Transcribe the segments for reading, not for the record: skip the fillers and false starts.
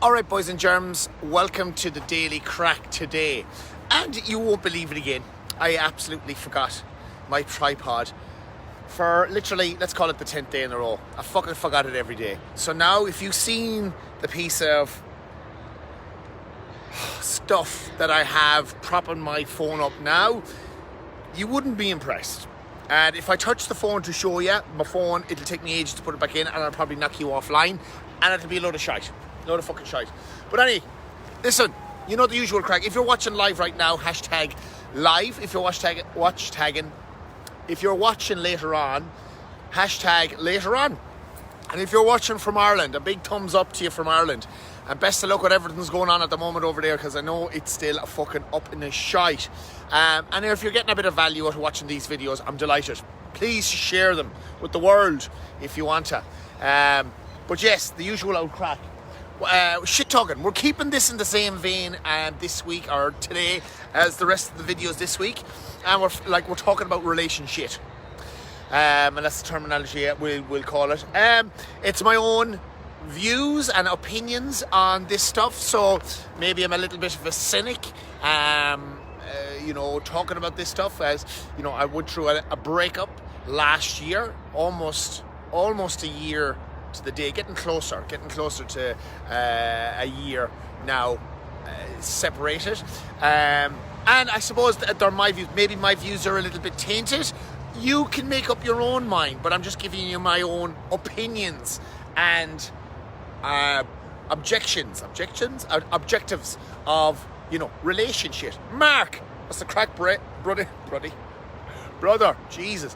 Alright boys and germs, welcome to the Daily Crack today. And you won't believe it again, I absolutely forgot my tripod for literally, let's call it the 10th day in a row. I fucking forgot it every day. So now if you've seen the piece of stuff that I have propping my phone up now, you wouldn't be impressed. And if I touch the phone to show you my phone, it'll take me ages to put it back in and I'll probably knock you offline and it'll be a load of shite. Load of fucking shite. But anyway, listen, you know the usual crack. If you're watching live right now, hashtag live. If you're watch tagging. If you're watching later on, hashtag later on. And if you're watching from Ireland, a big thumbs up to you from Ireland. And best of luck with everything's going on at the moment over there, because I know it's still a fucking up in the shite. And if you're getting a bit of value out of watching these videos, I'm delighted. Please share them with the world if you want to. But yes, the usual old crack. Shit talking. We're keeping this in the same vein this week or today as the rest of the videos this week, and we're talking about relationship, and that's the terminology we'll call it. It's my own views and opinions on this stuff, so maybe I'm a little bit of a cynic, talking about this stuff, as you know, I went through a breakup last year, almost a year to the day, getting closer to a year now, separated, and I suppose that they're my views. Maybe my views are a little bit tainted. You can make up your own mind, but I'm just giving you my own opinions and objectives of, relationship. Mark, what's the crack, brother? Jesus.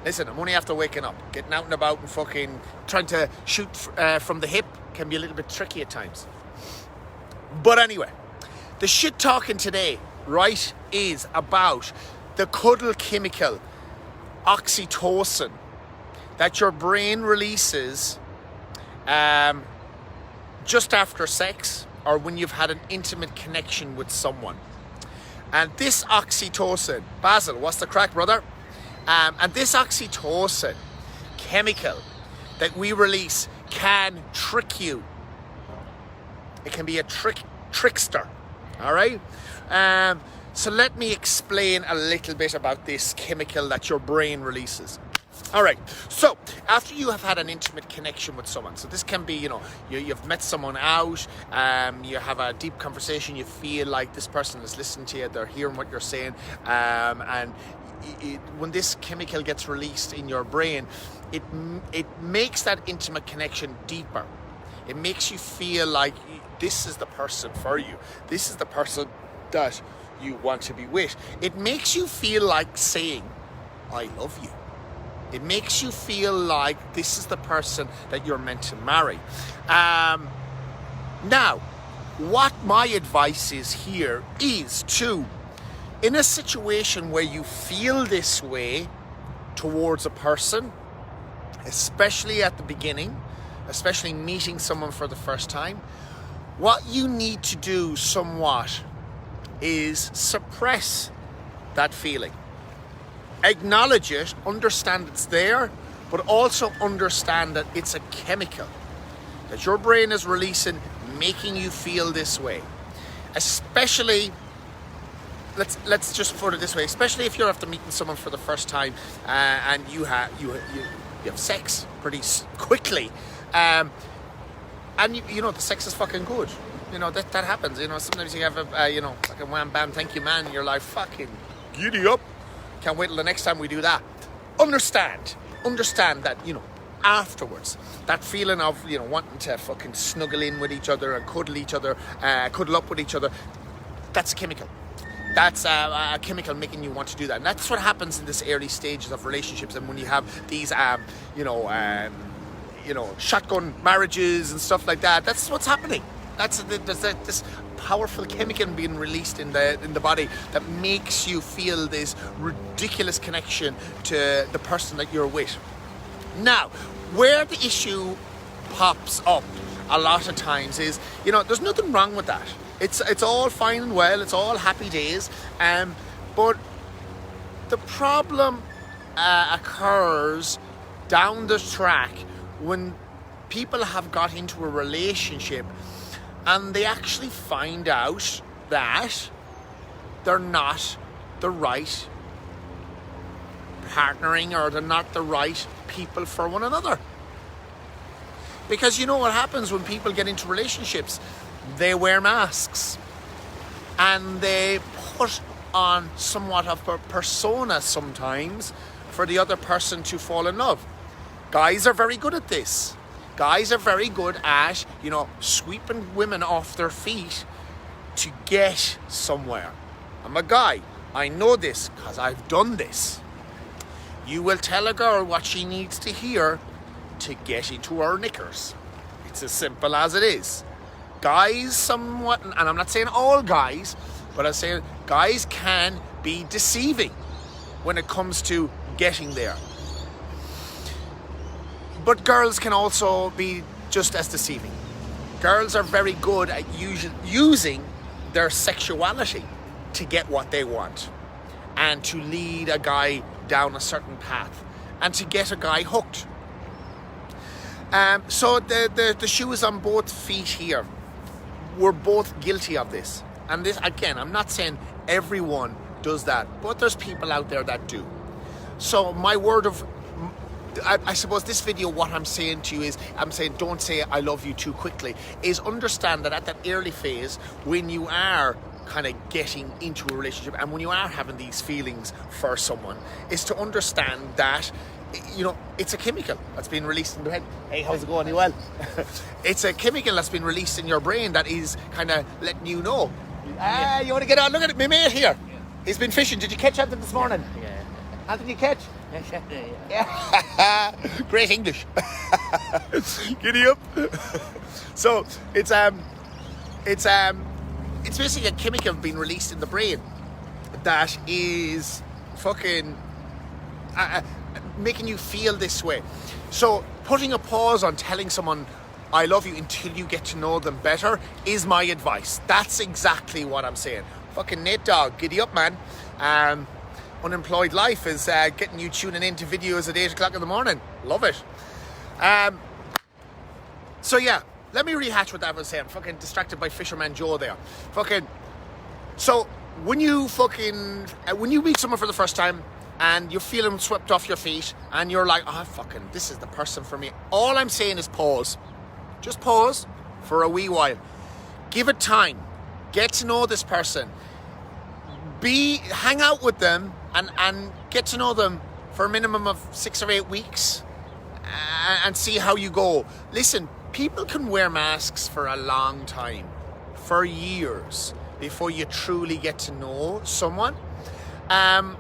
Listen, I'm only after waking up. Getting out and about and fucking trying to shoot from the hip can be a little bit tricky at times. But anyway, the shit talking today, right, is about the cuddle chemical, Oxytocin, that your brain releases just after sex or when you've had an intimate connection with someone. And this Oxytocin, Basil, what's the crack, brother? And this oxytocin chemical that we release can trick you. It can be a trickster, all right? So let me explain a little bit about this chemical that your brain releases. All right, so after you have had an intimate connection with someone, so this can be, you've met someone out, you have a deep conversation, you feel like this person is listening to you, they're hearing what you're saying, and when this chemical gets released in your brain, it makes that intimate connection deeper. It makes you feel like this is the person for you. This is the person that you want to be with. It makes you feel like saying, I love you. It makes you feel like this is the person that you're meant to marry. Now, what my advice is here is to, in a situation where you feel this way towards a person, especially at the beginning, especially meeting someone for the first time, what you need to do somewhat is suppress that feeling. Acknowledge it, understand it's there, but also understand that it's a chemical that your brain is releasing, making you feel this way. Especially, let's just put it this way, especially if you're after meeting someone for the first time and you have sex pretty quickly, and the sex is fucking good. That happens. Sometimes you have a like a wham bam thank you man, and you're like, fucking giddy up, can't wait till the next time we do that. Understand that, afterwards, that feeling of, wanting to fucking snuggle in with each other and cuddle up with each other, that's a chemical. That's a chemical making you want to do that. And that's what happens in this early stages of relationships, and when you have these, shotgun marriages and stuff like that. That's what's happening. There's this powerful chemical being released in the body that makes you feel this ridiculous connection to the person that you're with. Now, where the issue pops up a lot of times is, there's nothing wrong with that. It's all fine and well. It's all happy days. But the problem occurs down the track when people have got into a relationship and they actually find out that they're not the right partnering, or they're not the right people for one another. Because you know what happens when people get into relationships? They wear masks and they put on somewhat of a persona sometimes for the other person to fall in love. Guys are very good at this. Guys are very good at, sweeping women off their feet to get somewhere. I'm a guy. I know this because I've done this. You will tell a girl what she needs to hear to get into her knickers. It's as simple as it is. Guys somewhat, and I'm not saying all guys, but I'm saying guys can be deceiving when it comes to getting there. But girls can also be just as deceiving. Girls are very good at using their sexuality to get what they want and to lead a guy down a certain path and to get a guy hooked. So the shoe is on both feet here. We're both guilty of this. And this, again, I'm not saying everyone does that, but there's people out there that do. So my word of, I suppose this video, what I'm saying to you is, I'm saying don't say I love you too quickly, is understand that at that early phase, when you are kind of getting into a relationship and when you are having these feelings for someone, is to understand that, it's a chemical that's been released in the head. Hey, how's it going? You well? It's a chemical that's been released in your brain that is kind of letting you know. You want to get on? Look at me mate here. Yeah. He's been fishing. Did you catch anything this morning? Yeah. Anything you catch? Yeah. Great English. Giddy up. So it's basically a chemical being released in the brain that is fucking making you feel this way. So putting a pause on telling someone I love you until you get to know them better is my advice. That's exactly what I'm saying. Fucking Nate Dogg, giddy up, man. Unemployed life is getting you tuning into videos at 8 o'clock in the morning. Love it. So yeah, let me rehash what that was saying. Fucking distracted by Fisherman Joe there. So when you meet someone for the first time and you're feeling swept off your feet and you're like, this is the person for me. All I'm saying is pause. Just pause for a wee while. Give it time. Get to know this person. Hang out with them and get to know them for a minimum of 6 or 8 weeks and see how you go. Listen, people can wear masks for a long time, for years, before you truly get to know someone. And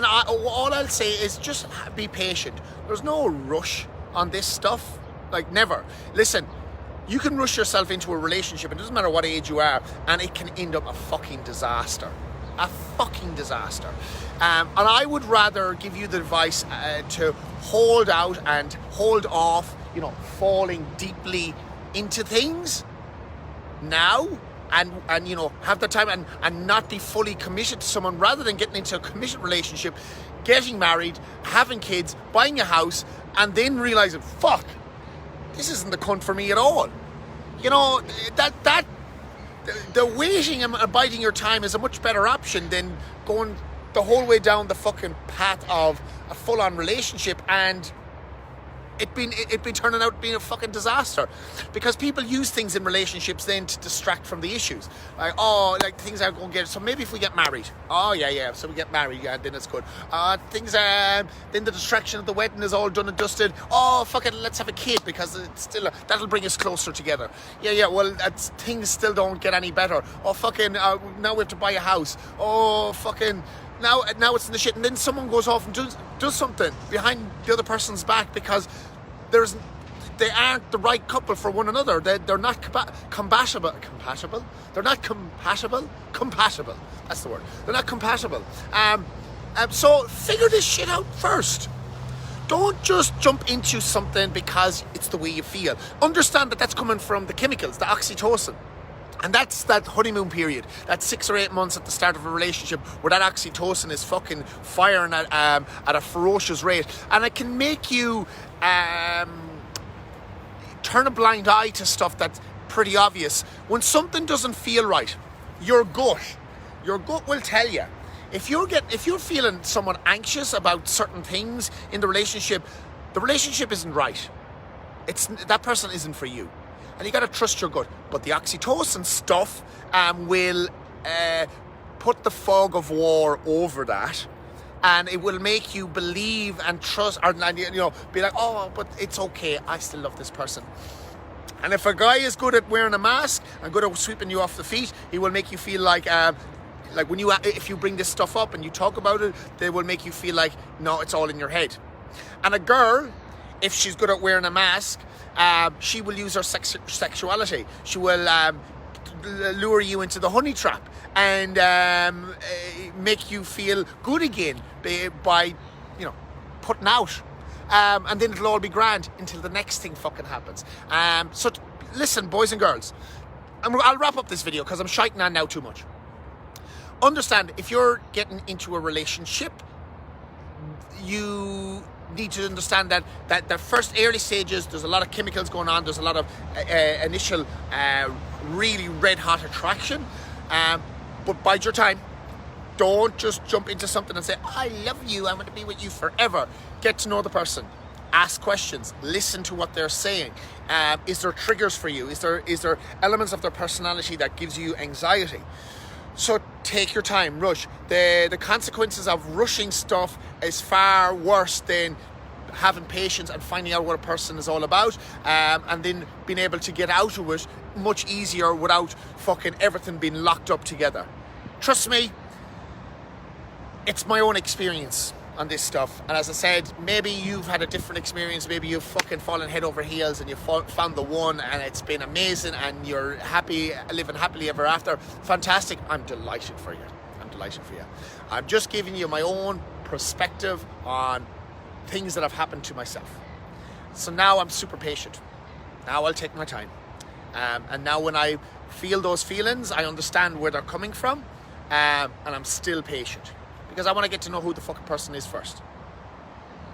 all I'll say is just be patient. There's no rush on this stuff. Like, never. Listen, you can rush yourself into a relationship, it doesn't matter what age you are, and it can end up a fucking disaster. A fucking disaster. And I would rather give you the advice to hold out and hold off, falling deeply into things now, and have the time and not be fully committed to someone, rather than getting into a committed relationship, getting married, having kids, buying a house, and then realizing, fuck, this isn't the cunt for me at all. The waiting and biding your time is a much better option than going the whole way down the fucking path of a full-on relationship and it been turning out being a fucking disaster, because people use things in relationships then to distract from the issues. Like things aren't going to get. So maybe if we get married, so we get married, then it's good. Then the distraction of the wedding is all done and dusted. Fuck it, let's have a kid, because it's still that'll bring us closer together. Well, things still don't get any better. Now we have to buy a house. Now it's in the shit, and then someone goes off and does something behind the other person's back because they aren't the right couple for one another. They're not compatible. They're not compatible. Compatible. That's the word. They're not compatible. So figure this shit out first. Don't just jump into something because it's the way you feel. Understand that that's coming from the chemicals, the oxytocin. And that's that honeymoon period, that 6 or 8 months at the start of a relationship where that oxytocin is fucking firing at a ferocious rate. And it can make you turn a blind eye to stuff that's pretty obvious. When something doesn't feel right, your gut will tell you. If you're feeling someone anxious about certain things in the relationship isn't right. That person isn't for you, and you got to trust your gut. But the oxytocin stuff will put the fog of war over that, and it will make you believe and trust, or be like, oh, but it's okay. I still love this person. And if a guy is good at wearing a mask and good at sweeping you off the feet, he will make you feel like if you bring this stuff up and you talk about it, they will make you feel like, no, it's all in your head. And a girl, if she's good at wearing a mask, she will use her sexuality. She will lure you into the honey trap and make you feel good again by putting out. And then it'll all be grand until the next thing fucking happens. So listen, boys and girls, I'll wrap up this video because I'm shiting on now too much. Understand, if you're getting into a relationship, you need to understand that the first early stages, there's a lot of chemicals going on, there's a lot of initial really red hot attraction, but bide your time. Don't just jump into something and say, I love you, I'm going to be with you forever. Get to know the person. Ask questions. Listen to what they're saying. Is there triggers for you? Is there elements of their personality that gives you anxiety? So take your time, rush. The consequences of rushing stuff is far worse than having patience and finding out what a person is all about, and then being able to get out of it much easier without fucking everything being locked up together. Trust me, it's my own experience on this stuff. And as I said, maybe you've had a different experience. Maybe you've fucking fallen head over heels and you found the one and it's been amazing and you're happy, living happily ever after. Fantastic. I'm delighted for you. I'm just giving you my own perspective on things that have happened to myself. So now I'm super patient. Now I'll take my time. And now when I feel those feelings, I understand where they're coming from, and I'm still patient. Because I want to get to know who the fucking person is first.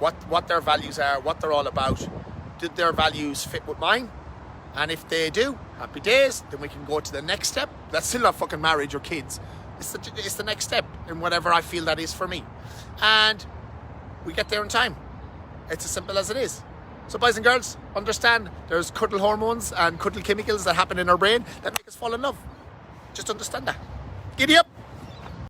What their values are, what they're all about. Did their values fit with mine? And if they do, happy days. Then we can go to the next step. That's still not fucking marriage or kids. It's the next step in whatever I feel that is for me. And we get there in time. It's as simple as it is. So boys and girls, understand there's cuddle hormones and cuddle chemicals that happen in our brain that make us fall in love. Just understand that. Giddy up.